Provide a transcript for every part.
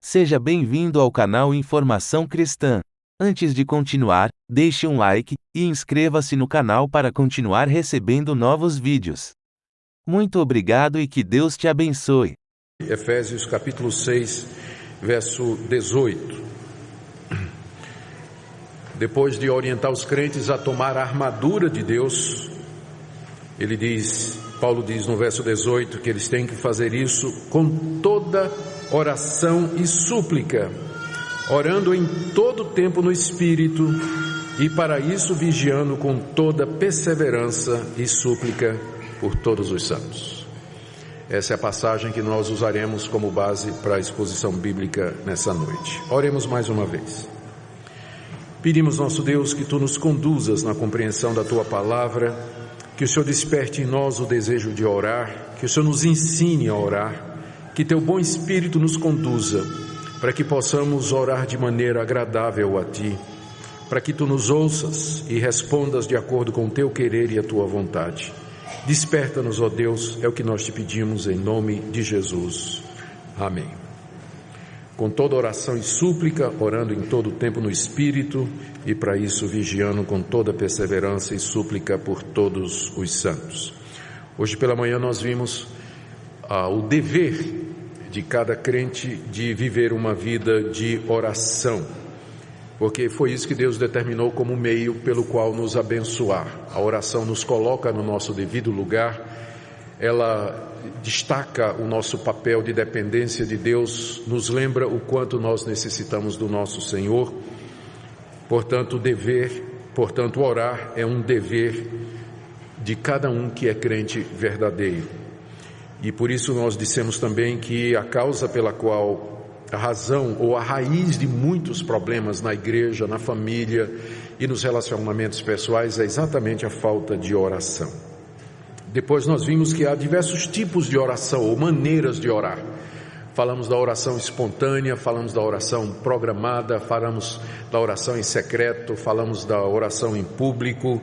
Seja bem-vindo ao canal Informação Cristã. Antes de continuar, deixe um like e inscreva-se no canal para continuar recebendo novos vídeos. Muito obrigado e que Deus te abençoe. Efésios capítulo 6, verso 18. Depois de orientar os crentes a tomar a armadura de Deus, Paulo diz no verso 18 que eles têm que fazer isso com toda oração e súplica, orando em todo tempo no Espírito, e para isso vigiando com toda perseverança e súplica por todos os santos. Essa é a passagem que nós usaremos como base para a exposição bíblica nessa noite. Oremos mais uma vez. Pedimos, nosso Deus, que Tu nos conduzas na compreensão da Tua palavra, que o Senhor desperte em nós o desejo de orar, que o Senhor nos ensine a orar, que Teu bom Espírito nos conduza, para que possamos orar de maneira agradável a Ti, para que Tu nos ouças e respondas de acordo com o Teu querer e a Tua vontade. Desperta-nos, ó Deus, é o que nós Te pedimos em nome de Jesus. Amém. Com toda oração e súplica, orando em todo o tempo no Espírito, e para isso vigiando com toda perseverança e súplica por todos os santos. Hoje pela manhã nós vimos o dever de cada crente de viver uma vida de oração, porque foi isso que Deus determinou como meio pelo qual nos abençoar. A oração nos coloca no nosso devido lugar, ela destaca o nosso papel de dependência de Deus, nos lembra o quanto nós necessitamos do nosso Senhor. Portanto, orar é um dever de cada um que é crente verdadeiro. E por isso nós dissemos também que a causa pela qual, a razão ou a raiz de muitos problemas na igreja, na família e nos relacionamentos pessoais é exatamente a falta de oração. Depois nós vimos que há diversos tipos de oração ou maneiras de orar. Falamos da oração espontânea, falamos da oração programada, falamos da oração em secreto, falamos da oração em público.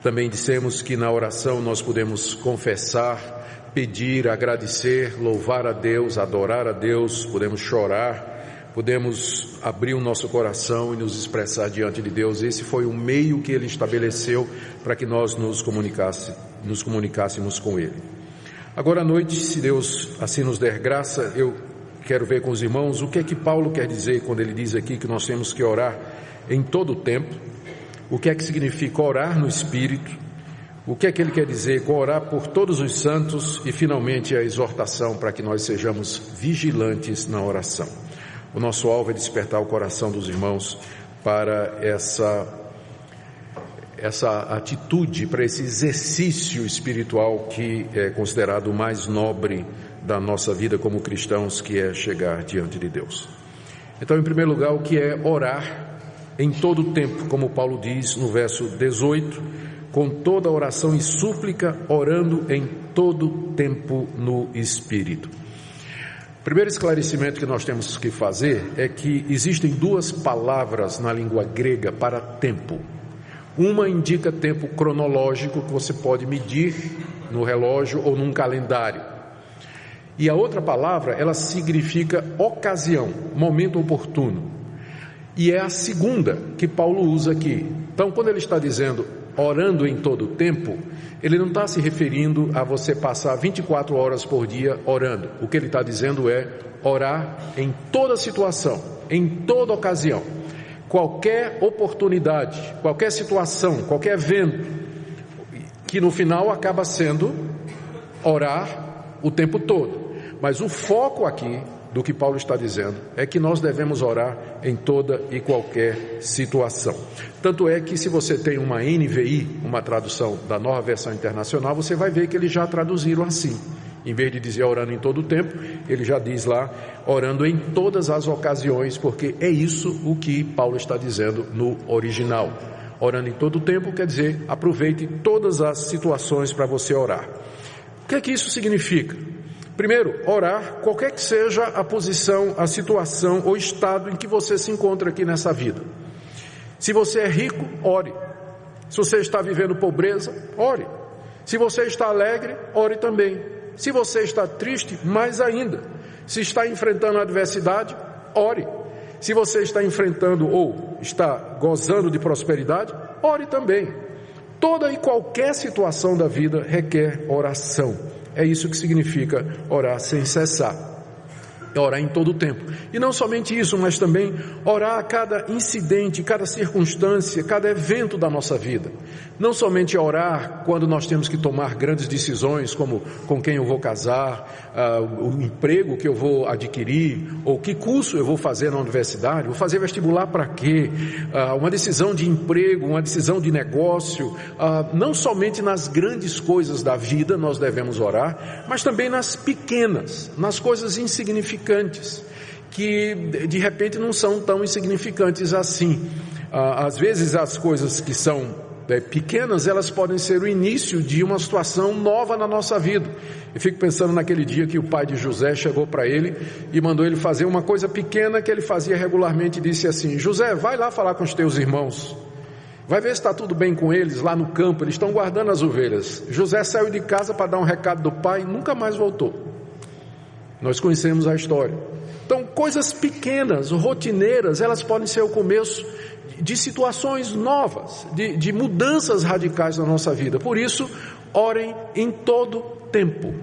Também dissemos que na oração nós podemos confessar, pedir, agradecer, louvar a Deus, adorar a Deus, podemos chorar, podemos abrir o nosso coração e nos expressar diante de Deus. Esse foi o meio que Ele estabeleceu para que nós nos comunicássemos com Ele. Agora à noite, se Deus assim nos der graça, eu quero ver com os irmãos o que é que Paulo quer dizer quando ele diz aqui que nós temos que orar em todo o tempo, o que é que significa orar no Espírito, o que é que ele quer dizer com orar por todos os santos e finalmente a exortação para que nós sejamos vigilantes na oração. O nosso alvo é despertar o coração dos irmãos para essa atitude, para esse exercício espiritual que é considerado o mais nobre da nossa vida como cristãos, que é chegar diante de Deus. Então, em primeiro lugar, o que é orar em todo o tempo, como Paulo diz no verso 18, com toda oração e súplica, orando em todo o tempo no Espírito. O primeiro esclarecimento que nós temos que fazer é que existem duas palavras na língua grega para tempo. Uma indica tempo cronológico que você pode medir no relógio ou num calendário. E a outra palavra, ela significa ocasião, momento oportuno. E é a segunda que Paulo usa aqui. Então, quando ele está dizendo orando em todo o tempo, ele não está se referindo a você passar 24 horas por dia orando. O que ele está dizendo é orar em toda situação, em toda ocasião. Qualquer oportunidade, qualquer situação, qualquer evento, que no final acaba sendo orar o tempo todo. Mas o foco aqui do que Paulo está dizendo é que nós devemos orar em toda e qualquer situação. Tanto é que se você tem uma NVI, uma tradução da Nova Versão Internacional, você vai ver que eles já traduziram assim. Em vez de dizer orando em todo o tempo, ele já diz lá, orando em todas as ocasiões, porque é isso o que Paulo está dizendo no original. Orando em todo o tempo quer dizer, aproveite todas as situações para você orar. O que é que isso significa? Primeiro, orar, qualquer que seja a posição, a situação ou estado em que você se encontra aqui nessa vida. Se você é rico, ore. Se você está vivendo pobreza, ore. Se você está alegre, ore também. Se você está triste, mais ainda. Se está enfrentando a adversidade, ore. Se você está enfrentando ou está gozando de prosperidade, ore também. Toda e qualquer situação da vida requer oração. É isso que significa orar sem cessar. Orar em todo o tempo. E não somente isso, mas também orar a cada incidente, cada circunstância, cada evento da nossa vida. Não somente orar quando nós temos que tomar grandes decisões, como com quem eu vou casar, o emprego que eu vou adquirir, ou que curso eu vou fazer na universidade, vou fazer vestibular para quê? Uma decisão de emprego, uma decisão de negócio. Não somente nas grandes coisas da vida nós devemos orar, mas também nas pequenas, nas coisas insignificantes, que de repente não são tão insignificantes assim. Às vezes as coisas que são pequenas, elas podem ser o início de uma situação nova na nossa vida. Eu fico pensando naquele dia que o pai de José chegou para ele e mandou ele fazer uma coisa pequena que ele fazia regularmente, e disse assim: José, vai lá falar com os teus irmãos, vai ver se está tudo bem com eles lá no campo, eles estão guardando as ovelhas. José saiu de casa para dar um recado do pai e nunca mais voltou. Nós conhecemos a história. Então, coisas pequenas, rotineiras, elas podem ser o começo de situações novas, de mudanças radicais na nossa vida. Por isso, orem em todo tempo.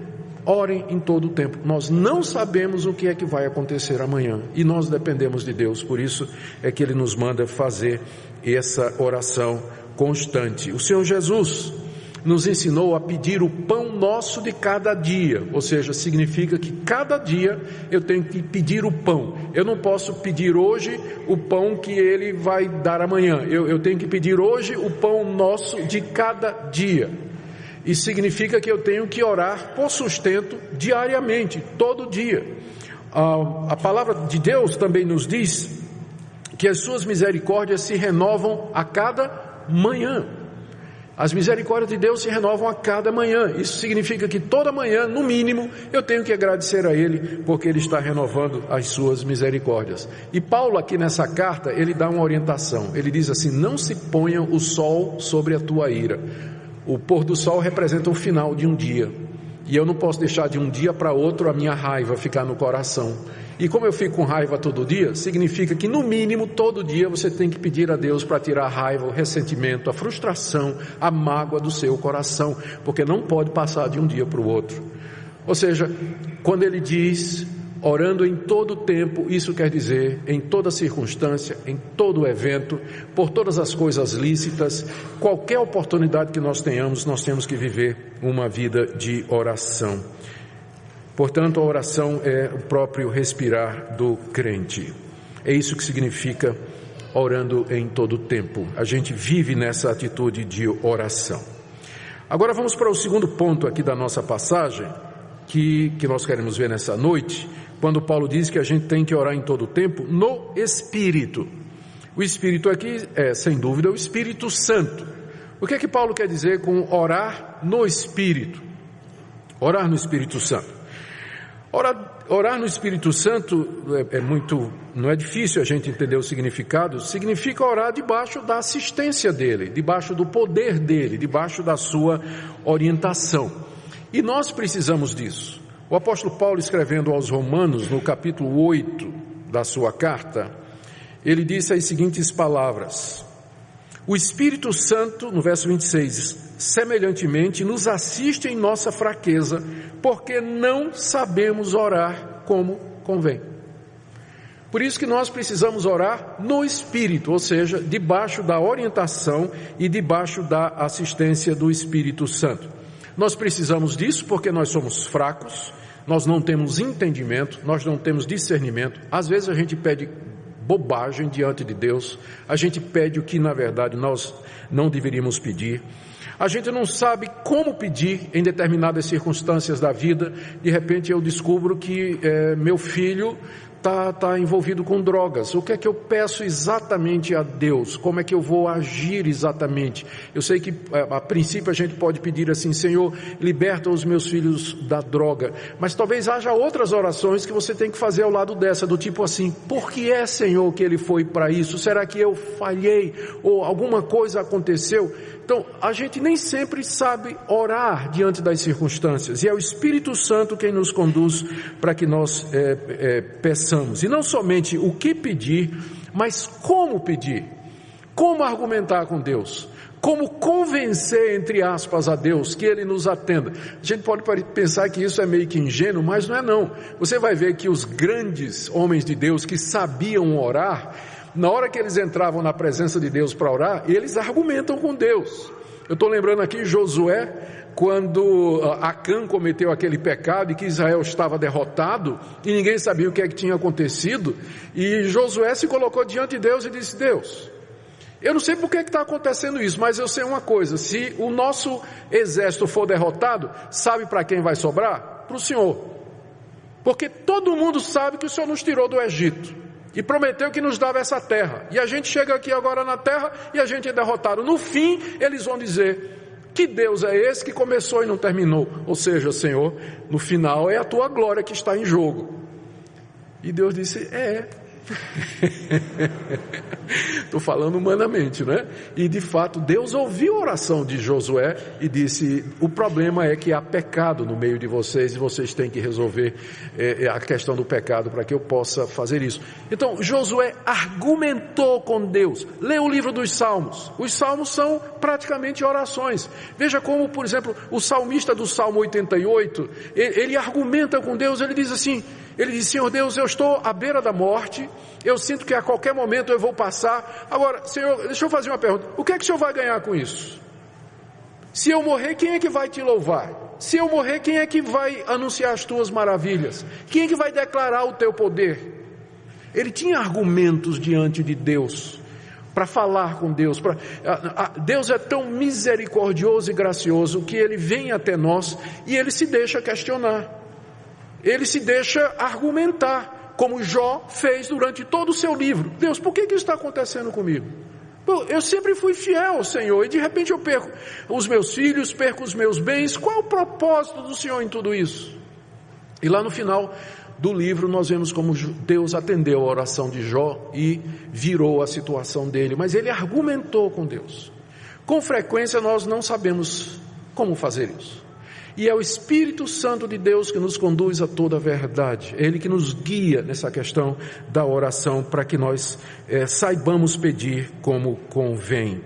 Orem em todo tempo. Nós não sabemos o que é que vai acontecer amanhã e nós dependemos de Deus. Por isso é que Ele nos manda fazer essa oração constante. O Senhor Jesus nos ensinou a pedir o pão nosso de cada dia, ou seja, significa que cada dia eu tenho que pedir o pão. Eu não posso pedir hoje o pão que Ele vai dar amanhã, eu tenho que pedir hoje o pão nosso de cada dia. Isso significa que eu tenho que orar por sustento diariamente, todo dia. A palavra de Deus também nos diz que as suas misericórdias se renovam a cada manhã. As misericórdias de Deus se renovam a cada manhã. Isso significa que toda manhã, no mínimo, eu tenho que agradecer a Ele, porque Ele está renovando as suas misericórdias. E Paulo aqui nessa carta, ele dá uma orientação. Ele diz assim: não se ponha o sol sobre a tua ira. O pôr do sol representa o final de um dia. E eu não posso deixar de um dia para outro a minha raiva ficar no coração. E como eu fico com raiva todo dia, significa que no mínimo todo dia você tem que pedir a Deus para tirar a raiva, o ressentimento, a frustração, a mágoa do seu coração, porque não pode passar de um dia para o outro. Ou seja, quando ele diz orando em todo tempo, isso quer dizer em toda circunstância, em todo evento, por todas as coisas lícitas, qualquer oportunidade que nós tenhamos, nós temos que viver uma vida de oração. Portanto, a oração é o próprio respirar do crente. É isso que significa orando em todo tempo. A gente vive nessa atitude de oração. Agora vamos para o segundo ponto aqui da nossa passagem, que nós queremos ver nessa noite, quando Paulo diz que a gente tem que orar em todo tempo no Espírito. O Espírito aqui é, sem dúvida, o Espírito Santo. O que é que Paulo quer dizer com orar no Espírito? Orar no Espírito Santo. Orar no Espírito Santo não é difícil a gente entender o significado. Significa orar debaixo da assistência dele, debaixo do poder dele, debaixo da sua orientação. E nós precisamos disso. O apóstolo Paulo, escrevendo aos Romanos, no capítulo 8 da sua carta, ele disse as seguintes palavras: o Espírito Santo, no verso 26, semelhantemente nos assiste em nossa fraqueza, porque não sabemos orar como convém. Por isso que nós precisamos orar no Espírito, ou seja, debaixo da orientação e debaixo da assistência do Espírito Santo. Nós precisamos disso porque nós somos fracos, nós não temos entendimento, nós não temos discernimento. Às vezes a gente pede bobagem diante de Deus, a gente pede o que na verdade nós não deveríamos pedir. A gente não sabe como pedir em determinadas circunstâncias da vida. De repente eu descubro que meu filho está envolvido com drogas. O que é que eu peço exatamente a Deus? Como é que eu vou agir exatamente? Eu sei que a princípio a gente pode pedir assim: Senhor, liberta os meus filhos da droga. Mas talvez haja outras orações que você tem que fazer ao lado dessa, do tipo assim: por que é, Senhor, que ele foi para isso? Será que eu falhei? Ou alguma coisa aconteceu? Então, a gente nem sempre sabe orar diante das circunstâncias. E é o Espírito Santo quem nos conduz para que nós peçamos peçamos. E não somente o que pedir, mas como pedir. Como argumentar com Deus. Como convencer, entre aspas, a Deus que Ele nos atenda. A gente pode pensar que isso é meio que ingênuo, mas não é não. Você vai ver que os grandes homens de Deus que sabiam orar, na hora que eles entravam na presença de Deus para orar, eles argumentam com Deus. Eu estou lembrando aqui Josué, quando Acã cometeu aquele pecado e que Israel estava derrotado e ninguém sabia o que é que tinha acontecido, e Josué se colocou diante de Deus e disse: Deus, eu não sei por que está acontecendo isso, mas eu sei uma coisa: se o nosso exército for derrotado, sabe para quem vai sobrar? Para o Senhor, porque todo mundo sabe que o Senhor nos tirou do Egito e prometeu que nos dava essa terra, e a gente chega aqui agora na terra e a gente é derrotado. No fim eles vão dizer: que Deus é esse que começou e não terminou? Ou seja, Senhor, no final é a tua glória que está em jogo. E Deus disse: estou falando humanamente, né? E de fato Deus ouviu a oração de Josué e disse: o problema é que há pecado no meio de vocês e vocês têm que resolver a questão do pecado para que eu possa fazer isso. Então Josué argumentou com Deus. Lê o livro dos Salmos. Os Salmos são praticamente orações. Veja como, por exemplo, o salmista do Salmo 88, ele argumenta com Deus. Ele diz assim, ele diz: Senhor Deus, eu estou à beira da morte, eu sinto que a qualquer momento eu vou passar. Agora, Senhor, deixa eu fazer uma pergunta: o que é que o Senhor vai ganhar com isso? Se eu morrer, quem é que vai te louvar? Se eu morrer, quem é que vai anunciar as tuas maravilhas? Quem é que vai declarar o teu poder? Ele tinha argumentos diante de Deus para falar com Deus. Deus é tão misericordioso e gracioso que Ele vem até nós e Ele se deixa questionar. Ele se deixa argumentar, como Jó fez durante todo o seu livro. Deus, por que isso está acontecendo comigo? Eu sempre fui fiel ao Senhor e de repente eu perco os meus filhos, perco os meus bens. Qual é o propósito do Senhor em tudo isso? E lá no final do livro nós vemos como Deus atendeu a oração de Jó e virou a situação dele. Mas ele argumentou com Deus. Com frequência nós não sabemos como fazer isso. E é o Espírito Santo de Deus que nos conduz a toda a verdade. É Ele que nos guia nessa questão da oração para que nós saibamos pedir como convém.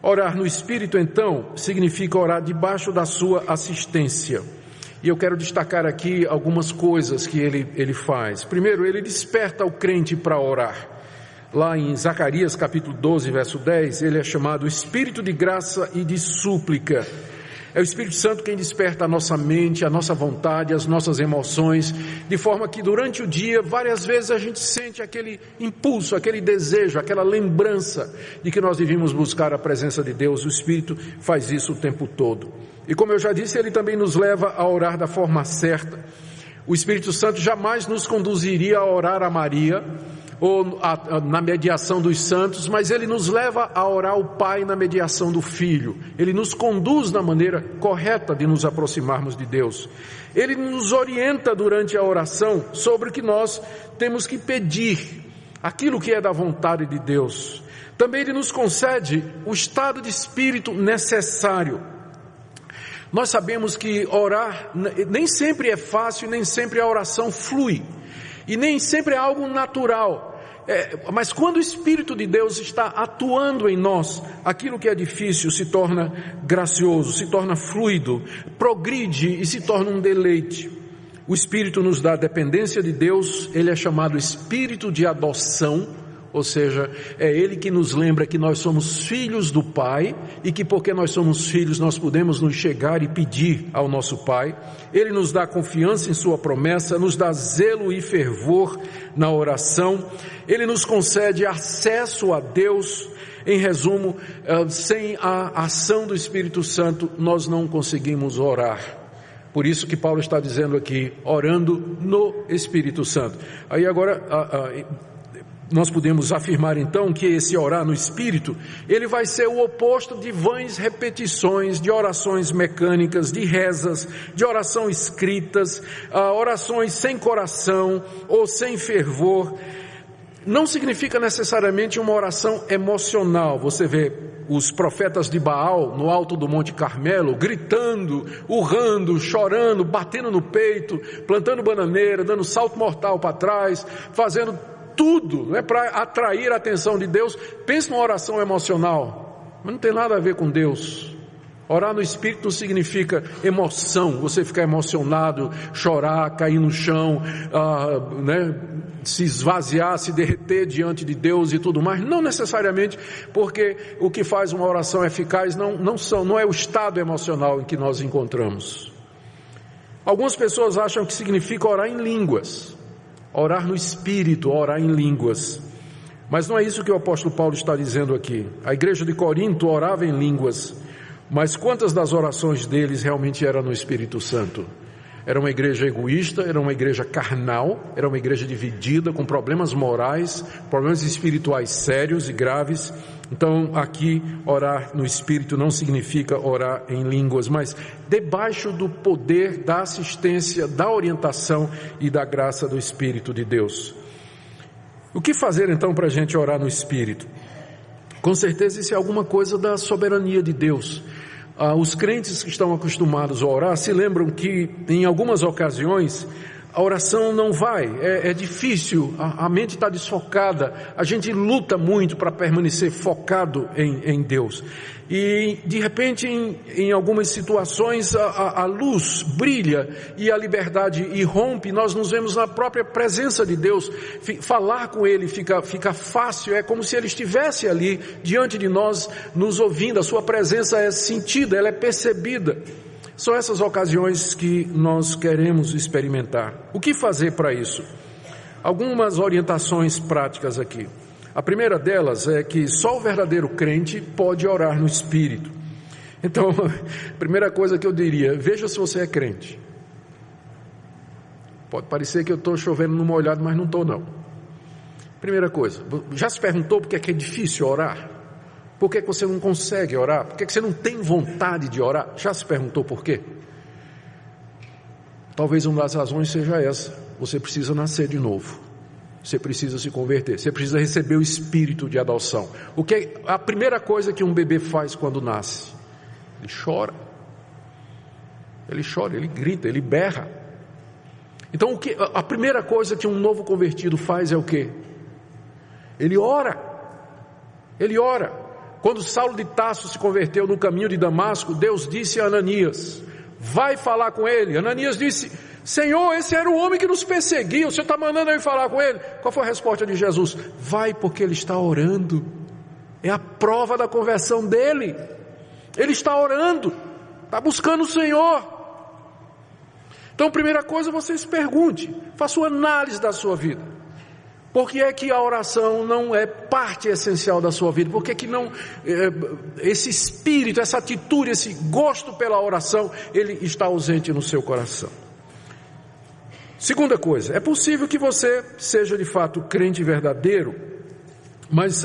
Orar no Espírito, então, significa orar debaixo da sua assistência. E eu quero destacar aqui algumas coisas que ele faz. Primeiro, ele desperta o crente para orar. Lá em Zacarias capítulo 12, verso 10, ele é chamado Espírito de graça e de súplica. É o Espírito Santo quem desperta a nossa mente, a nossa vontade, as nossas emoções, de forma que durante o dia, várias vezes a gente sente aquele impulso, aquele desejo, aquela lembrança de que nós devíamos buscar a presença de Deus. O Espírito faz isso o tempo todo. E como eu já disse, ele também nos leva a orar da forma certa. O Espírito Santo jamais nos conduziria a orar a Maria, ou na mediação dos santos, mas ele nos leva a orar ao Pai na mediação do Filho. Ele nos conduz na maneira correta de nos aproximarmos de Deus. Ele nos orienta durante a oração sobre o que nós temos que pedir, aquilo que é da vontade de Deus. Também ele nos concede o estado de espírito necessário. Nós sabemos que orar nem sempre é fácil, nem sempre a oração flui. E nem sempre é algo natural. Mas quando o Espírito de Deus está atuando em nós, aquilo que é difícil se torna gracioso, se torna fluido, progride e se torna um deleite. O Espírito nos dá a dependência de Deus, ele é chamado Espírito de adoção, ou seja, é Ele que nos lembra que nós somos filhos do Pai e que porque nós somos filhos nós podemos nos chegar e pedir ao nosso Pai. Ele nos dá confiança em Sua promessa, nos dá zelo e fervor na oração. Ele nos concede acesso a Deus. Em resumo, sem a ação do Espírito Santo nós não conseguimos orar. Por isso que Paulo está dizendo aqui, orando no Espírito Santo. Aí agora nós podemos afirmar então que esse orar no Espírito, ele vai ser o oposto de vãs repetições, de orações mecânicas, de rezas, de oração escritas, orações sem coração ou sem fervor. não significa necessariamente uma oração emocional. Você vê os profetas de Baal no alto do Monte Carmelo, gritando, urrando, chorando, batendo no peito, plantando bananeira, dando salto mortal para trás, fazendo tudo, não é, para atrair a atenção de Deus. Pense numa oração emocional, mas não tem nada a ver com Deus. Orar no Espírito não significa emoção, você ficar emocionado, chorar, cair no chão, se esvaziar, se derreter diante de Deus e tudo mais. Não necessariamente, porque o que faz uma oração eficaz não é o estado emocional em que nós encontramos. Algumas pessoas acham que significa orar em línguas, orar no Espírito, orar em línguas. Mas não é isso que o apóstolo Paulo está dizendo aqui. A igreja de Corinto orava em línguas, mas quantas das orações deles realmente eram no Espírito Santo? Era uma igreja egoísta, era uma igreja carnal, era uma igreja dividida, com problemas morais, problemas espirituais sérios e graves. Então aqui orar no Espírito não significa orar em línguas, mas debaixo do poder, da assistência, da orientação e da graça do Espírito de Deus. O que fazer então para a gente orar no Espírito? Com certeza isso é alguma coisa da soberania de Deus. Os crentes que estão acostumados a orar se lembram que em algumas ocasiões a oração não vai, é difícil, a mente está desfocada, a gente luta muito para permanecer focado em Deus. E de repente em algumas situações a luz brilha e a liberdade irrompe, nós nos vemos na própria presença de Deus, falar com Ele fica fácil, é como se Ele estivesse ali diante de nós nos ouvindo, a sua presença é sentida, ela é percebida. São essas ocasiões que nós queremos experimentar. O que fazer para isso? Algumas orientações práticas aqui. A primeira delas é que só o verdadeiro crente pode orar no Espírito. Então, a primeira coisa que eu diria, veja se você é crente. Pode parecer que eu estou chovendo no molhado, mas não estou não. Primeira coisa, já se perguntou por que é difícil orar? Por que você não consegue orar? Por que você não tem vontade de orar? Já se perguntou por quê? Talvez uma das razões seja essa. Você precisa nascer de novo. Você precisa se converter. Você precisa receber o espírito de adoção. O que é a primeira coisa que um bebê faz quando nasce? Ele chora. Ele grita, ele berra. Então a primeira coisa que um novo convertido faz é o quê? Ele ora. Ele ora. Quando Saulo de Tarso se converteu no caminho de Damasco, Deus disse a Ananias, vai falar com ele. Ananias disse, Senhor, esse era o homem que nos perseguia, o Senhor está mandando eu ir falar com ele. Qual foi a resposta de Jesus? Vai, porque ele está orando. É a prova da conversão dele. Ele está orando, está buscando o Senhor. Então, primeira coisa, você se pergunte, faça uma análise da sua vida. Por que é que a oração não é parte essencial da sua vida? Por que é que não, esse espírito, essa atitude, esse gosto pela oração, ele está ausente no seu coração? Segunda coisa, é possível que você seja de fato crente verdadeiro, mas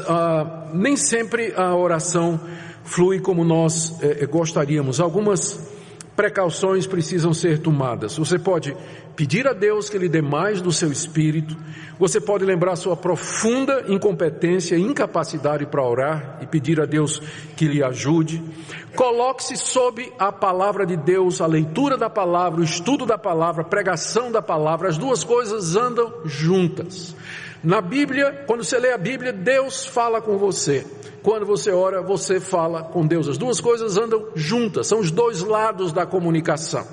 nem sempre a oração flui como nós gostaríamos. Algumas precauções precisam ser tomadas. Você pode pedir a Deus que lhe dê mais do seu espírito. Você pode lembrar sua profunda incompetência e incapacidade para orar e pedir a Deus que lhe ajude. Coloque-se sob a palavra de Deus, a leitura da palavra, o estudo da palavra, a pregação da palavra. As duas coisas andam juntas. Na Bíblia, quando você lê a Bíblia, Deus fala com você. Quando você ora, você fala com Deus. As duas coisas andam juntas, são os dois lados da comunicação.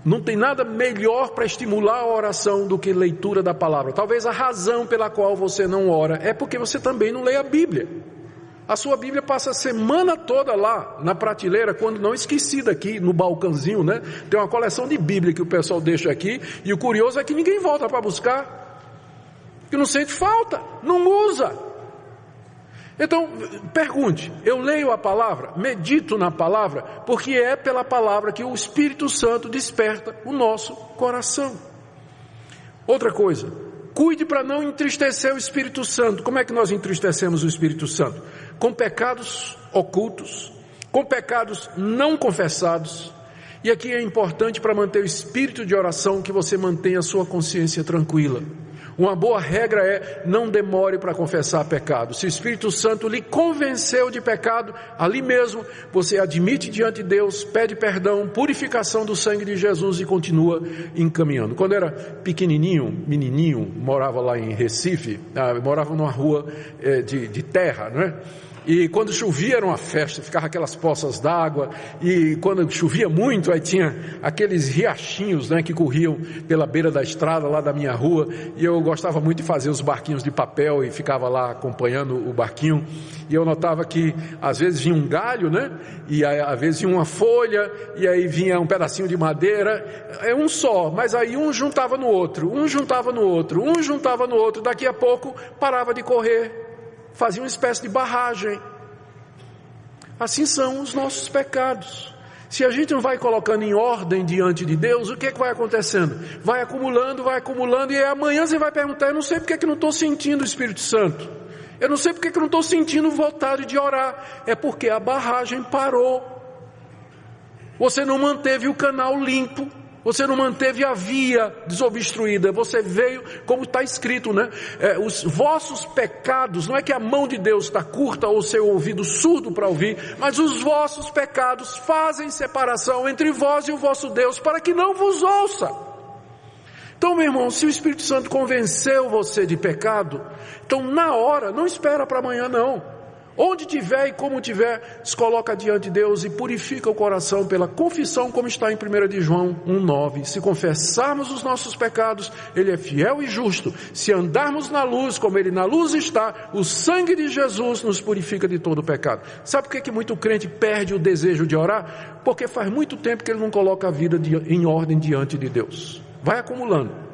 Não tem nada melhor para estimular a oração do que leitura da palavra. Talvez a razão pela qual você não ora é porque você também não lê a Bíblia. A sua Bíblia passa a semana toda lá na prateleira, quando não esquecida aqui no balcãozinho, né? Tem uma coleção de Bíblia que o pessoal deixa aqui, e o curioso é que ninguém volta para buscar, que não sente falta, não usa. Então, pergunte, eu leio a palavra, medito na palavra, porque é pela palavra que o Espírito Santo desperta o nosso coração. Outra coisa, cuide para não entristecer o Espírito Santo. Como é que nós entristecemos o Espírito Santo? Com pecados ocultos, com pecados não confessados. E aqui é importante, para manter o espírito de oração, que você mantenha a sua consciência tranquila. Uma boa regra é: não demore para confessar pecado. Se o Espírito Santo lhe convenceu de pecado, ali mesmo você admite diante de Deus, pede perdão, purificação do sangue de Jesus e continua encaminhando. Quando era menininho, morava lá em Recife, morava numa rua de terra, não é? E quando chovia era uma festa, ficava aquelas poças d'água, e quando chovia muito, aí tinha aqueles riachinhos, né, que corriam pela beira da estrada lá da minha rua, e eu gostava muito de fazer os barquinhos de papel e ficava lá acompanhando o barquinho, e eu notava que às vezes vinha um galho, né, e aí, às vezes vinha uma folha, e aí vinha um pedacinho de madeira, um só, mas aí um juntava no outro, daqui a pouco parava de correr, fazia uma espécie de barragem. Assim são os nossos pecados. Se a gente não vai colocando em ordem diante de Deus, o que é que vai acontecendo? Vai acumulando, e aí amanhã você vai perguntar: eu não sei porque que não estou sentindo o Espírito Santo, eu não sei porque que não estou sentindo vontade de orar. É porque a barragem parou, você não manteve o canal limpo, você não manteve a via desobstruída, você veio, como está escrito, né? Os vossos pecados, não é que a mão de Deus está curta ou seu ouvido surdo para ouvir, mas os vossos pecados fazem separação entre vós e o vosso Deus, para que não vos ouça. Então, meu irmão, se o Espírito Santo convenceu você de pecado, então na hora, não espera para amanhã não. Onde tiver e como tiver, se coloca diante de Deus e purifica o coração pela confissão, como está em 1 de João 1,9. Se confessarmos os nossos pecados, Ele é fiel e justo. Se andarmos na luz, como Ele na luz está, o sangue de Jesus nos purifica de todo o pecado. Sabe por que muito crente perde o desejo de orar? Porque faz muito tempo que ele não coloca a vida em ordem diante de Deus. Vai acumulando.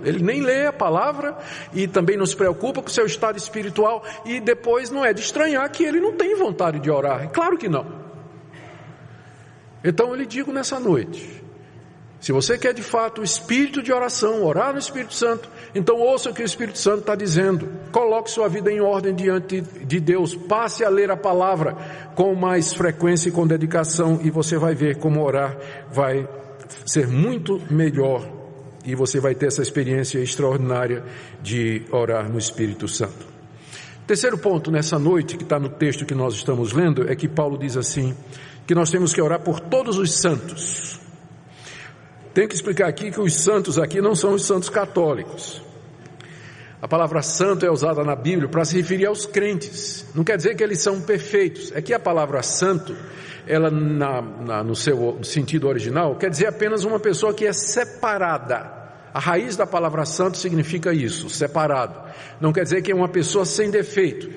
Ele nem lê a palavra e também não se preocupa com o seu estado espiritual, e depois não é de estranhar que ele não tem vontade de orar. Claro que não. Então eu lhe digo nessa noite, se você quer de fato o espírito de oração, orar no Espírito Santo, então ouça o que o Espírito Santo está dizendo. Coloque sua vida em ordem diante de Deus, passe a ler a palavra com mais frequência e com dedicação, e você vai ver como orar vai ser muito melhor. E você vai ter essa experiência extraordinária de orar no Espírito Santo. Terceiro ponto nessa noite, que está no texto que nós estamos lendo, é que Paulo diz assim, que nós temos que orar por todos os santos. Tenho que explicar aqui que os santos aqui não são os santos católicos. A palavra santo é usada na Bíblia para se referir aos crentes. Não quer dizer que eles são perfeitos. É que a palavra santo, ela no seu sentido original, quer dizer apenas uma pessoa que é separada. A raiz da palavra santo significa isso, separado. Não quer dizer que é uma pessoa sem defeito.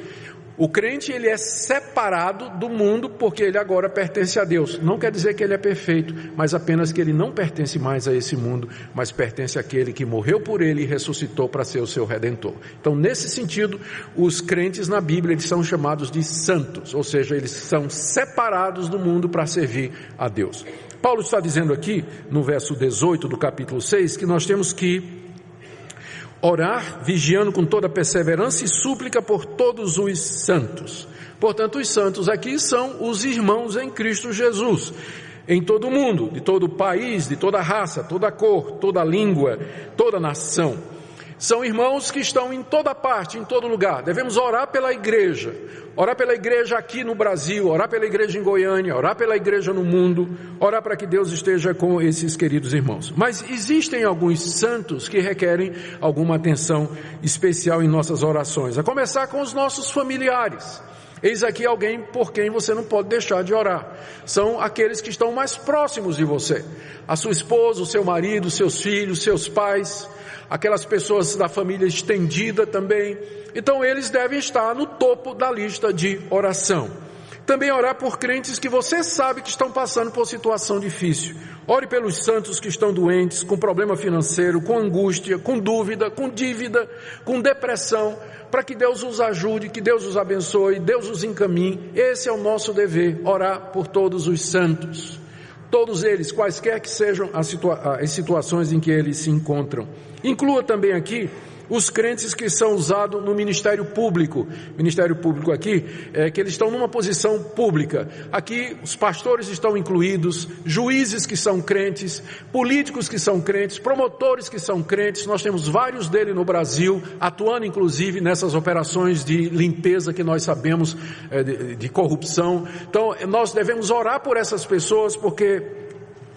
O crente, ele é separado do mundo porque ele agora pertence a Deus. Não quer dizer que ele é perfeito, mas apenas que ele não pertence mais a esse mundo, mas pertence àquele que morreu por ele e ressuscitou para ser o seu Redentor. Então, nesse sentido, os crentes na Bíblia, eles são chamados de santos, ou seja, eles são separados do mundo para servir a Deus. Paulo está dizendo aqui, no verso 18 do capítulo 6, que nós temos que orar, vigiando com toda perseverança e súplica por todos os santos. Portanto, os santos aqui são os irmãos em Cristo Jesus, em todo o mundo, de todo o país, de toda raça, toda cor, toda língua, toda nação. São irmãos que estão em toda parte, em todo lugar. Devemos orar pela igreja aqui no Brasil, orar pela igreja em Goiânia, orar pela igreja no mundo, orar para que Deus esteja com esses queridos irmãos. Mas existem alguns santos que requerem alguma atenção especial em nossas orações, a começar com os nossos familiares. Eis aqui alguém por quem você não pode deixar de orar. São aqueles que estão mais próximos de você. A sua esposa, o seu marido, seus filhos, seus pais, aquelas pessoas da família estendida também. Então eles devem estar no topo da lista de oração. Também orar por crentes que você sabe que estão passando por situação difícil. Ore pelos santos que estão doentes, com problema financeiro, com angústia, com dúvida, com dívida, com depressão, para que Deus os ajude, que Deus os abençoe, Deus os encaminhe. Esse é o nosso dever, orar por todos os santos. Todos eles, quaisquer que sejam as situações em que eles se encontram. Inclua também aqui os crentes que são usados no ministério público. Ministério público aqui é que eles estão numa posição pública. Aqui os pastores estão incluídos, juízes que são crentes, políticos que são crentes, promotores que são crentes. Nós temos vários deles no Brasil, atuando inclusive nessas operações de limpeza que nós sabemos de corrupção. Então nós devemos orar por essas pessoas, porque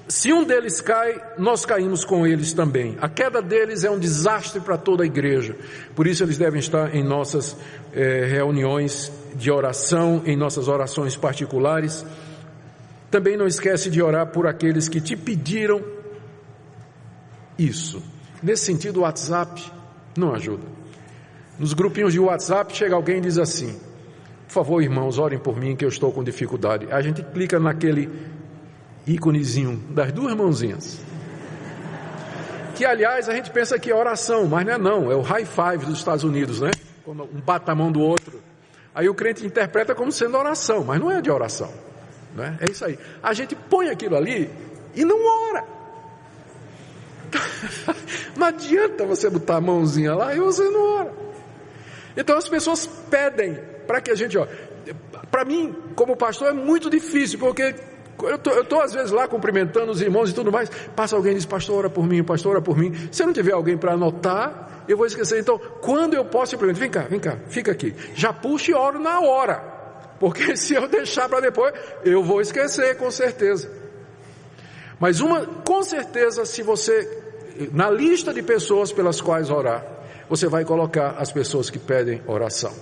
se um deles cai, nós caímos com eles também. A queda deles é um desastre para toda a igreja. Por isso eles devem estar em nossas reuniões de oração, em nossas orações particulares. Também não esquece de orar por aqueles que te pediram isso. Nesse sentido, o WhatsApp não ajuda. Nos grupinhos de WhatsApp chega alguém e diz assim: por favor, irmãos, orem por mim que eu estou com dificuldade. A gente clica naquele íconezinho das duas mãozinhas, que aliás a gente pensa que é oração, mas não, é o high five dos Estados Unidos, né? Quando um bate a mão do outro, aí o crente interpreta como sendo oração, mas não é de oração, né? É isso aí, a gente põe aquilo ali e não ora. Não adianta você botar a mãozinha lá e você não ora. Então as pessoas pedem para que a gente, para mim como pastor é muito difícil, porque eu estou às vezes lá cumprimentando os irmãos e tudo mais, passa alguém e diz: pastor, ora por mim, pastor, ora por mim. Se eu não tiver alguém para anotar, eu vou esquecer. Então, quando eu posso, eu pergunto: vem cá, fica aqui. Já puxo e oro na hora, porque se eu deixar para depois, eu vou esquecer, com certeza. Mas com certeza, se você, na lista de pessoas pelas quais orar, você vai colocar as pessoas que pedem oração.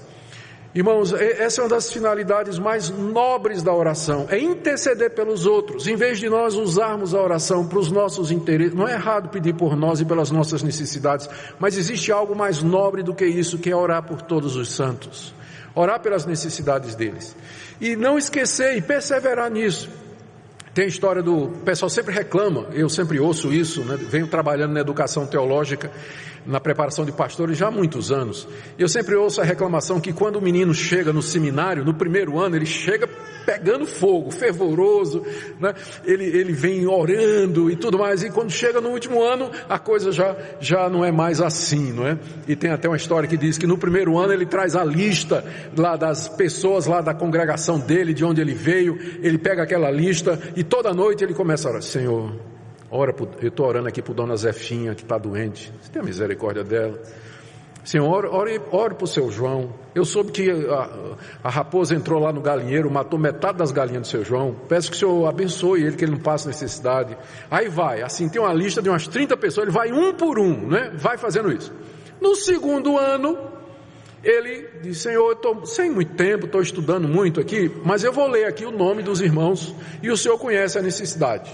Irmãos, essa é uma das finalidades mais nobres da oração, é interceder pelos outros. Em vez de nós usarmos a oração para os nossos interesses, não é errado pedir por nós e pelas nossas necessidades, mas existe algo mais nobre do que isso, que é orar por todos os santos, orar pelas necessidades deles, e não esquecer e perseverar nisso. Tem a história o pessoal sempre reclama, eu sempre ouço isso, né? Venho trabalhando na educação teológica, na preparação de pastores já há muitos anos. Eu sempre ouço a reclamação que quando o menino chega no seminário, no primeiro ano, ele chega pegando fogo, fervoroso, né? Ele vem orando e tudo mais, e quando chega no último ano, a coisa já não é mais assim, não é? E tem até uma história que diz que no primeiro ano ele traz a lista lá das pessoas lá da congregação dele, de onde ele veio, ele pega aquela lista e toda noite ele começa a orar: Senhor, eu estou orando aqui por dona Zefinha, que está doente, você tem a misericórdia dela. Senhor, ore para o seu João. Eu soube que a raposa entrou lá no galinheiro, matou metade das galinhas do seu João. Peço que o Senhor abençoe ele, que ele não passe necessidade. Aí vai, assim, tem uma lista de umas 30 pessoas, ele vai um por um, né? Vai fazendo isso. No segundo ano, ele diz: Senhor, eu estou sem muito tempo, estou estudando muito aqui, mas eu vou ler aqui o nome dos irmãos e o Senhor conhece a necessidade.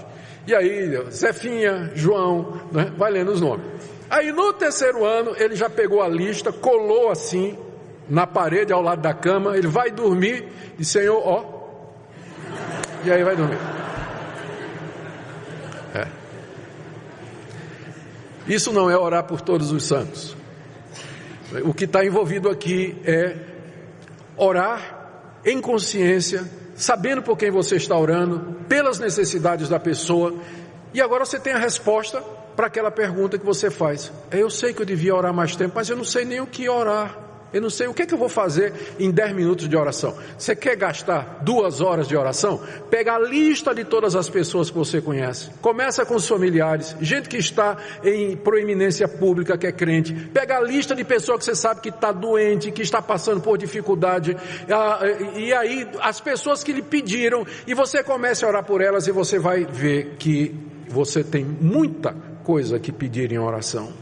E aí, Zefinha, João, né? Vai lendo os nomes. Aí no terceiro ano, ele já pegou a lista, colou assim, na parede ao lado da cama, ele vai dormir, e Senhor, e aí vai dormir. Isso não é orar por todos os santos. O que está envolvido aqui é orar em consciência, sabendo por quem você está orando, pelas necessidades da pessoa, e agora você tem a resposta para aquela pergunta que você faz. Eu sei que eu devia orar mais tempo, mas eu não sei nem o que orar. Eu não sei o que é que eu vou fazer em 10 minutos de oração. Você quer gastar 2 horas de oração? Pega a lista de todas as pessoas que você conhece. Começa com os familiares, gente que está em proeminência pública, que é crente. Pega a lista de pessoas que você sabe que está doente, que está passando por dificuldade. E aí as pessoas que lhe pediram, e você começa a orar por elas, e você vai ver que você tem muita coisa que pedir em oração.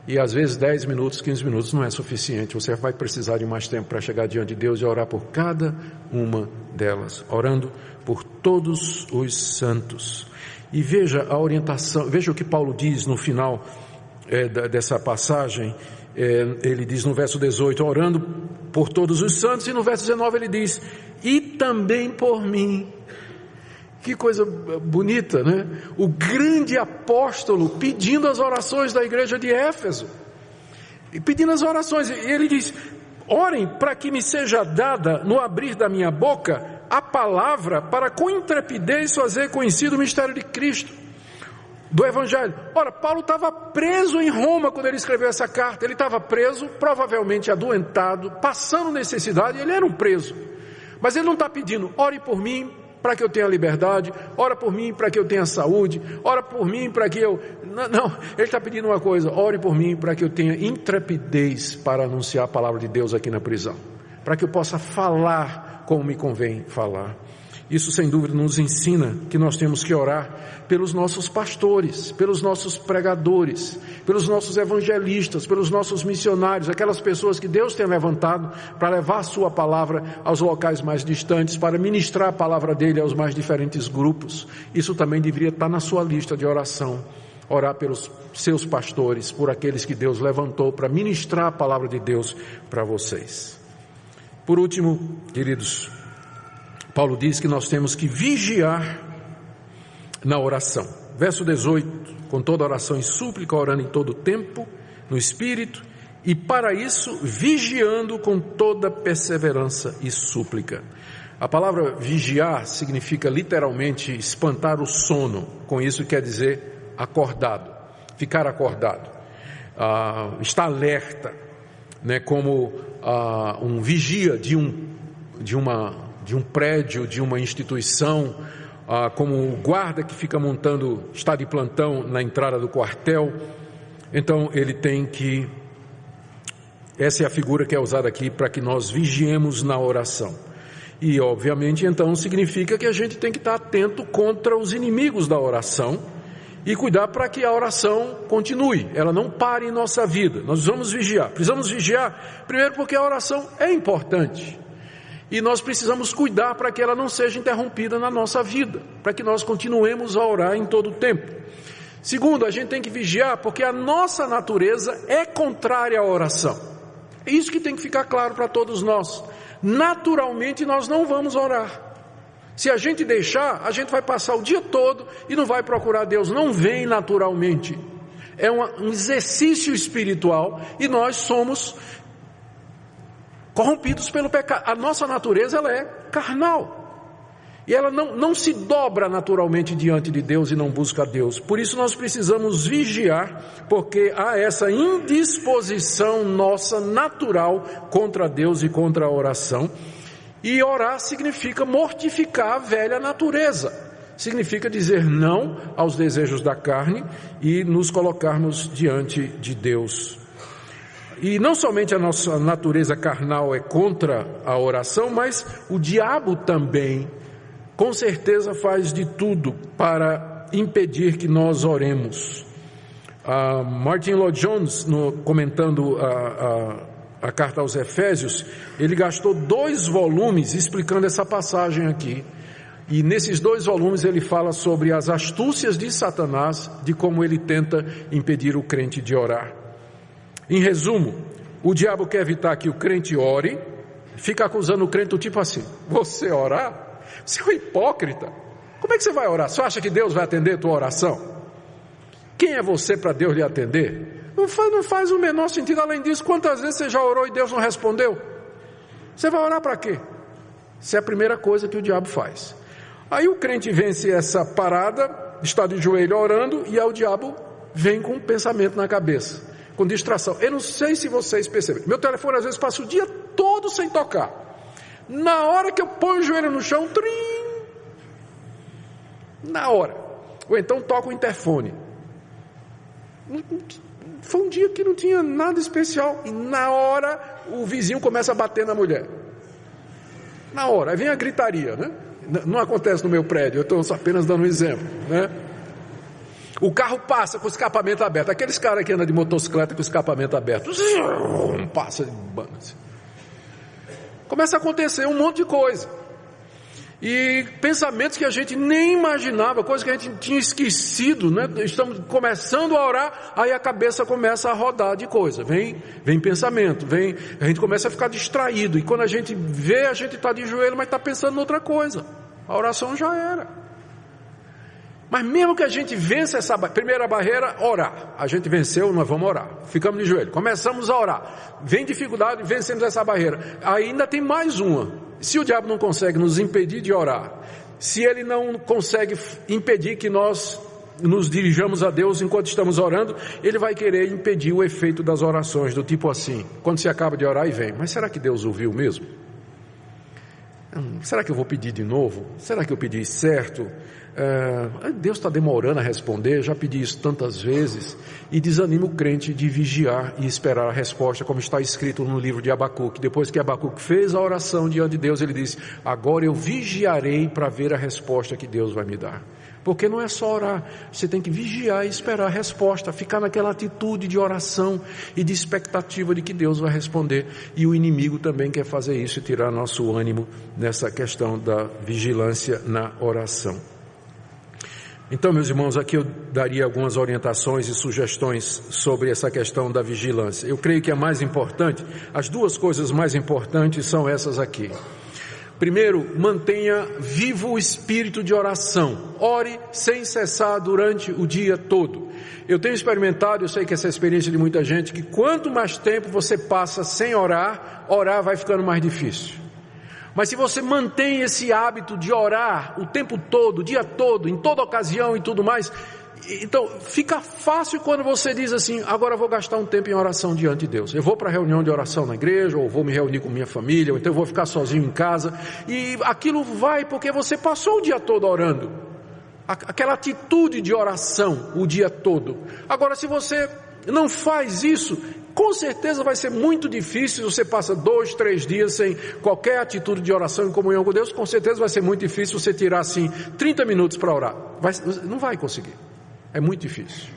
E às vezes 10 minutos, 15 minutos não é suficiente. Você vai precisar de mais tempo para chegar diante de Deus e orar por cada uma delas, orando por todos os santos. E veja a orientação, veja o que Paulo diz no final dessa passagem. Ele diz no verso 18, orando por todos os santos, e no verso 19 ele diz: e também por mim. Que coisa bonita, né? O grande apóstolo pedindo as orações da igreja de Éfeso, e pedindo as orações, e ele diz: orem para que me seja dada no abrir da minha boca a palavra para com intrepidez fazer conhecido o mistério de Cristo, do Evangelho. Ora, Paulo estava preso em Roma quando ele escreveu essa carta. Ele estava preso, provavelmente adoentado, passando necessidade. Ele era um preso. Mas ele não está pedindo: ore por mim para que eu tenha liberdade, ora por mim para que eu tenha saúde, ora por mim para que eu... Não, ele está pedindo uma coisa: ore por mim para que eu tenha intrepidez para anunciar a palavra de Deus aqui na prisão, para que eu possa falar como me convém falar. Isso sem dúvida nos ensina que nós temos que orar pelos nossos pastores, pelos nossos pregadores, pelos nossos evangelistas, pelos nossos missionários, aquelas pessoas que Deus tem levantado para levar a sua palavra aos locais mais distantes, para ministrar a palavra dele aos mais diferentes grupos. Isso também deveria estar na sua lista de oração. Orar pelos seus pastores, por aqueles que Deus levantou para ministrar a palavra de Deus para vocês. Por último, queridos, Paulo diz que nós temos que vigiar na oração. Verso 18, com toda oração e súplica, orando em todo tempo, no Espírito, e para isso, vigiando com toda perseverança e súplica. A palavra vigiar significa literalmente espantar o sono. Com isso quer dizer acordado, ficar acordado, estar alerta, né, como um vigia de um prédio, de uma instituição, como o guarda que fica está de plantão na entrada do quartel. Então ele tem que, essa é a figura que é usada aqui para que nós vigiemos na oração. E obviamente então significa que a gente tem que estar atento contra os inimigos da oração e cuidar para que a oração continue, ela não pare em nossa vida. Nós precisamos vigiar, primeiro porque a oração é importante. E nós precisamos cuidar para que ela não seja interrompida na nossa vida, para que nós continuemos a orar em todo o tempo. Segundo, a gente tem que vigiar porque a nossa natureza é contrária à oração. É isso que tem que ficar claro para todos nós. Naturalmente nós não vamos orar. Se a gente deixar, a gente vai passar o dia todo e não vai procurar Deus. Não vem naturalmente. É um exercício espiritual e nós somos corrompidos pelo pecado. A nossa natureza, ela é carnal. E ela não se dobra naturalmente diante de Deus e não busca a Deus. Por isso nós precisamos vigiar, porque há essa indisposição nossa natural contra Deus e contra a oração. E orar significa mortificar a velha natureza. Significa dizer não aos desejos da carne e nos colocarmos diante de Deus. E não somente a nossa natureza carnal é contra a oração, mas o diabo também, com certeza, faz de tudo para impedir que nós oremos. Martin Lloyd-Jones, comentando a carta aos Efésios, ele gastou 2 volumes explicando essa passagem aqui. E nesses 2 volumes ele fala sobre as astúcias de Satanás, de como ele tenta impedir o crente de orar. Em resumo, o diabo quer evitar que o crente ore, fica acusando o crente do tipo assim: você orar? Você é um hipócrita. Como é que você vai orar? Você acha que Deus vai atender a tua oração? Quem é você para Deus lhe atender? Não faz o menor sentido. Além disso, quantas vezes você já orou e Deus não respondeu? Você vai orar para quê? Essa é a primeira coisa que o diabo faz. Aí o crente vence essa parada, está de joelho orando, e aí o diabo vem com um pensamento na cabeça, com distração. Eu não sei se vocês percebem, meu telefone às vezes passa o dia todo sem tocar. Na hora que eu ponho o joelho no chão, trim, na hora. Ou então toca o interfone. Foi um dia que não tinha nada especial, e na hora o vizinho começa a bater na mulher. Na hora, aí vem a gritaria, né? Não acontece no meu prédio, eu estou apenas dando um exemplo, né? O carro passa com o escapamento aberto. Aqueles caras que andam de motocicleta com o escapamento aberto, passa de banda assim. Começa a acontecer um monte de coisa. E pensamentos que a gente nem imaginava, coisas que a gente tinha esquecido, né? Estamos começando a orar, aí a cabeça começa a rodar de coisa. Vem pensamento, a gente começa a ficar distraído. E quando a gente vê, a gente está de joelho, mas está pensando em outra coisa. A oração já era. Mas mesmo que a gente vença essa primeira barreira, orar. A gente venceu, nós vamos orar. Ficamos de joelho, começamos a orar. Vem dificuldade, vencemos essa barreira. Ainda tem mais uma. Se o diabo não consegue nos impedir de orar, se ele não consegue impedir que nós nos dirijamos a Deus enquanto estamos orando, Ele vai querer impedir o efeito das orações, do tipo assim, quando você acaba de orar e vem, mas será que Deus ouviu mesmo? Será que eu vou pedir de novo? Será que eu pedi certo? Deus está demorando a responder, já pedi isso tantas vezes, e desanima o crente de vigiar e esperar a resposta, como está escrito no livro de Abacuque. Depois que Abacuque fez a oração diante de Deus, ele disse: agora eu vigiarei para ver a resposta que Deus vai me dar. Porque não é só orar, você tem que vigiar e esperar a resposta, ficar naquela atitude de oração e de expectativa de que Deus vai responder. E o inimigo também quer fazer isso e tirar nosso ânimo nessa questão da vigilância na oração. Então, meus irmãos, aqui eu daria algumas orientações e sugestões sobre essa questão da vigilância. Eu creio que a mais importante, as duas coisas mais importantes são essas aqui. Primeiro, mantenha vivo o espírito de oração. Ore sem cessar durante o dia todo. Eu tenho experimentado, eu sei que essa é a experiência de muita gente, que quanto mais tempo você passa sem orar, orar vai ficando mais difícil. Mas se você mantém esse hábito de orar o tempo todo, o dia todo, em toda ocasião e tudo mais, então fica fácil quando você diz assim: agora eu vou gastar um tempo em oração diante de Deus. Eu vou para a reunião de oração na igreja, ou vou me reunir com minha família, ou então eu vou ficar sozinho em casa, e aquilo vai porque você passou o dia todo orando, aquela atitude de oração o dia todo. Agora, se você não faz isso, com certeza vai ser muito difícil. Você passa 2, 3 dias sem qualquer atitude de oração em comunhão com Deus, com certeza vai ser muito difícil você tirar assim 30 minutos para orar. Não vai conseguir, é muito difícil.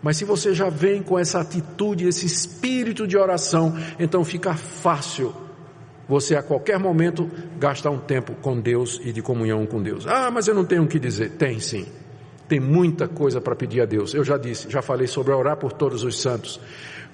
Mas se você já vem com essa atitude, esse espírito de oração, então fica fácil você a qualquer momento gastar um tempo com Deus e de comunhão com Deus. Mas eu não tenho o que dizer. Tem sim. Tem muita coisa para pedir a Deus. Eu já falei sobre orar por todos os santos.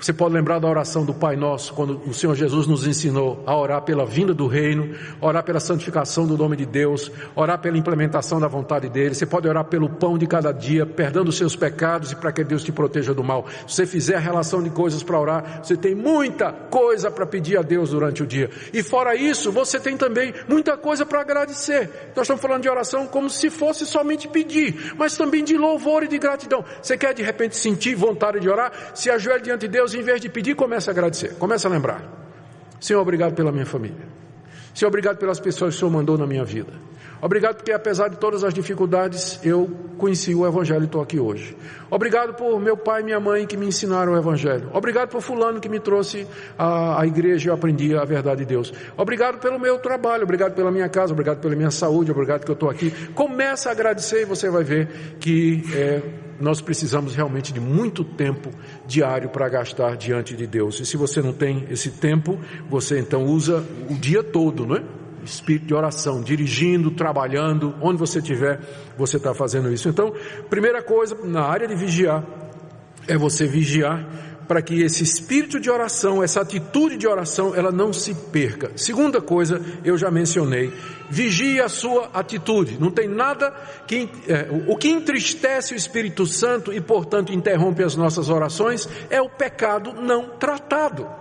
Você pode lembrar da oração do Pai Nosso, quando o Senhor Jesus nos ensinou a orar pela vinda do reino, orar pela santificação do nome de Deus, orar pela implementação da vontade dele. Você pode orar pelo pão de cada dia, perdendo os seus pecados e para que Deus te proteja do mal. Se você fizer a relação de coisas para orar, você tem muita coisa para pedir a Deus durante o dia. E fora isso, você tem também muita coisa para agradecer. Nós estamos falando de oração como se fosse somente pedir, mas também de louvor e de gratidão. Você quer de repente sentir vontade de orar? Se ajoelhe diante de Deus, em vez de pedir, comece a agradecer, comece a lembrar: Senhor, obrigado pela minha família. Senhor, obrigado pelas pessoas que o Senhor mandou na minha vida. Obrigado porque apesar de todas as dificuldades, eu conheci o Evangelho e estou aqui hoje. Obrigado por meu pai e minha mãe que me ensinaram o Evangelho. Obrigado por fulano que me trouxe à igreja e eu aprendi a verdade de Deus. Obrigado pelo meu trabalho, obrigado pela minha casa, obrigado pela minha saúde, obrigado que eu estou aqui. Começa a agradecer e você vai ver que nós precisamos realmente de muito tempo diário para gastar diante de Deus. E se você não tem esse tempo, você então usa o dia todo, não é? Espírito de oração, dirigindo, trabalhando, onde você estiver, você está fazendo isso. Então, primeira coisa na área de vigiar, é você vigiar para que esse espírito de oração, essa atitude de oração, ela não se perca. Segunda coisa, eu já mencionei, vigie a sua atitude. Não tem nada o que entristece o Espírito Santo e, portanto, interrompe as nossas orações, é o pecado não tratado.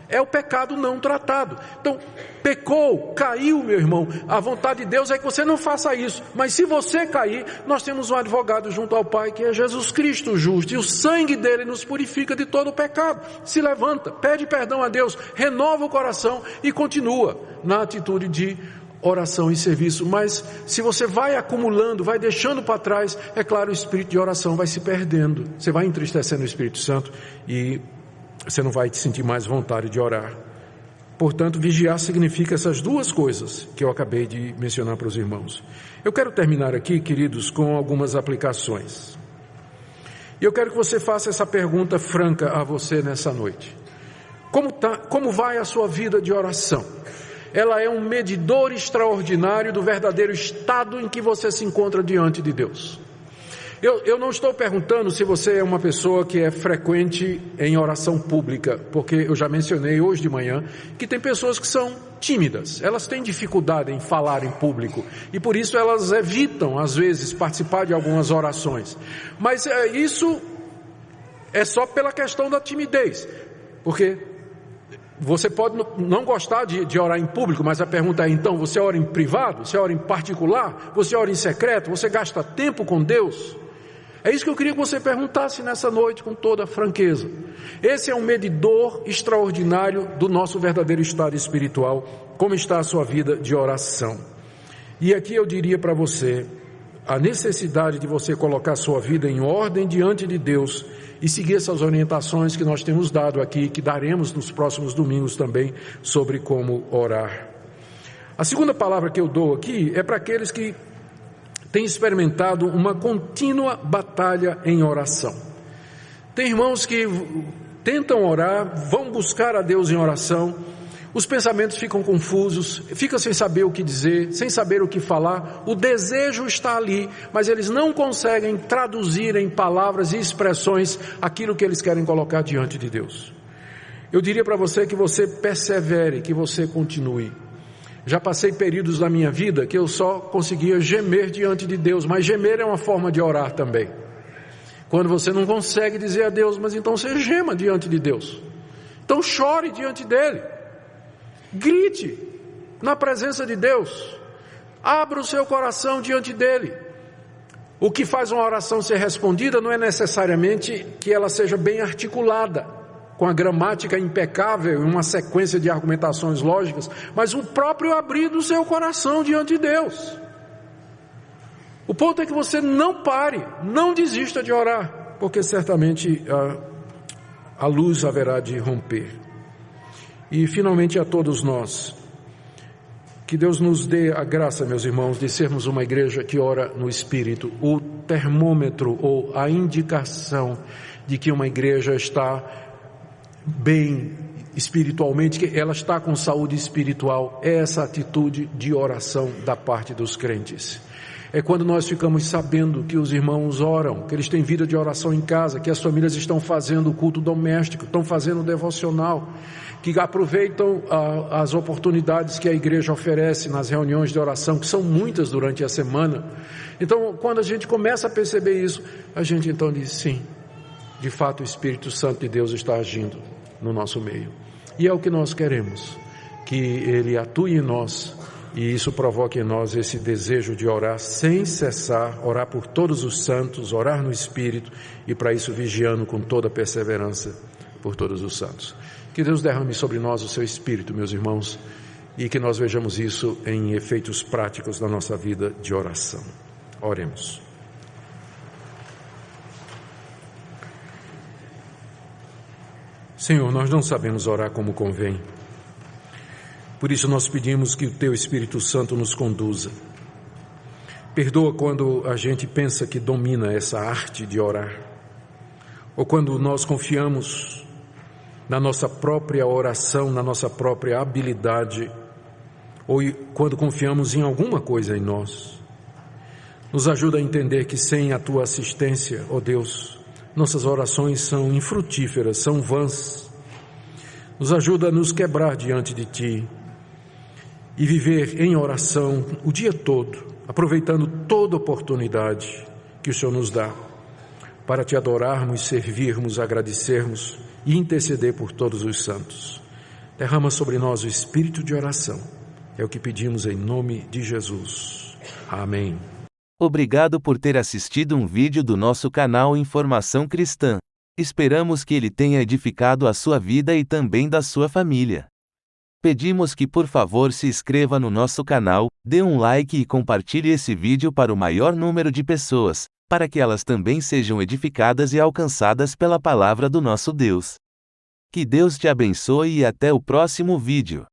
É o pecado não tratado. Então, pecou, caiu, meu irmão, a vontade de Deus é que você não faça isso. Mas se você cair, nós temos um advogado junto ao Pai, que é Jesus Cristo justo, e o sangue dele nos purifica de todo o pecado. Se levanta, pede perdão a Deus, renova o coração e continua na atitude de oração e serviço. Mas se você vai acumulando, vai deixando para trás, é claro, o espírito de oração vai se perdendo. Você vai entristecendo o Espírito Santo e você não vai te sentir mais vontade de orar. Portanto, vigiar significa essas duas coisas que eu acabei de mencionar para os irmãos. Eu quero terminar aqui, queridos, com algumas aplicações. E eu quero que você faça essa pergunta franca a você nessa noite. Como vai a sua vida de oração? Ela é um medidor extraordinário do verdadeiro estado em que você se encontra diante de Deus. Eu não estou perguntando se você é uma pessoa que é frequente em oração pública, porque eu já mencionei hoje de manhã que tem pessoas que são tímidas, elas têm dificuldade em falar em público e por isso elas evitam às vezes participar de algumas orações. Mas isso é só pela questão da timidez, porque você pode não gostar de orar em público, mas a pergunta é então, você ora em privado? Você ora em particular? Você ora em secreto? Você gasta tempo com Deus? É isso que eu queria que você perguntasse nessa noite com toda franqueza. Esse é um medidor extraordinário do nosso verdadeiro estado espiritual. Como está a sua vida de oração? E aqui eu diria para você a necessidade de você colocar a sua vida em ordem diante de Deus e seguir essas orientações que nós temos dado aqui, que daremos nos próximos domingos também, sobre como orar. A segunda palavra que eu dou aqui é para aqueles que têm experimentado uma contínua batalha em oração. Tem irmãos que tentam orar, vão buscar a Deus em oração, os pensamentos ficam confusos, ficam sem saber o que dizer, sem saber o que falar, o desejo está ali, mas eles não conseguem traduzir em palavras e expressões aquilo que eles querem colocar diante de Deus. Eu diria para você que você persevere, que você continue. Já passei períodos na minha vida que eu só conseguia gemer diante de Deus, mas gemer é uma forma de orar também. Quando você não consegue dizer a Deus, mas então você gema diante de Deus. Então chore diante dele. Grite na presença de Deus. Abra o seu coração diante dele. O que faz uma oração ser respondida não é necessariamente que ela seja bem articulada, com a gramática impecável, uma sequência de argumentações lógicas, mas o próprio abrir do seu coração diante de Deus. O ponto é que você não pare, não desista de orar, porque certamente a luz haverá de romper. E finalmente a todos nós, que Deus nos dê a graça, meus irmãos, de sermos uma igreja que ora no Espírito, o termômetro ou a indicação de que uma igreja está bem espiritualmente, que ela está com saúde espiritual, é essa atitude de oração da parte dos crentes. É quando nós ficamos sabendo que os irmãos oram, que eles têm vida de oração em casa, que as famílias estão fazendo o culto doméstico, estão fazendo o devocional, que aproveitam as oportunidades que a igreja oferece nas reuniões de oração, que são muitas durante a semana. Então, quando a gente começa a perceber isso, a gente então diz, sim, de fato o Espírito Santo de Deus está agindo no nosso meio. E é o que nós queremos, que Ele atue em nós, e isso provoque em nós esse desejo de orar sem cessar, orar por todos os santos, orar no Espírito, e para isso vigiando com toda perseverança por todos os santos. Que Deus derrame sobre nós o seu Espírito, meus irmãos, e que nós vejamos isso em efeitos práticos na nossa vida de oração. Oremos. Senhor, nós não sabemos orar como convém. Por isso nós pedimos que o Teu Espírito Santo nos conduza. Perdoa quando a gente pensa que domina essa arte de orar, ou quando nós confiamos na nossa própria oração, na nossa própria habilidade, ou quando confiamos em alguma coisa em nós. Nos ajuda a entender que sem a Tua assistência, ó Deus, nossas orações são infrutíferas, são vãs. Nos ajuda a nos quebrar diante de Ti e viver em oração o dia todo, aproveitando toda oportunidade que o Senhor nos dá para Te adorarmos, servirmos, agradecermos e interceder por todos os santos. Derrama sobre nós o espírito de oração. É o que pedimos em nome de Jesus. Amém. Obrigado por ter assistido um vídeo do nosso canal Informação Cristã. Esperamos que ele tenha edificado a sua vida e também da sua família. Pedimos que por favor se inscreva no nosso canal, dê um like e compartilhe esse vídeo para o maior número de pessoas, para que elas também sejam edificadas e alcançadas pela palavra do nosso Deus. Que Deus te abençoe e até o próximo vídeo.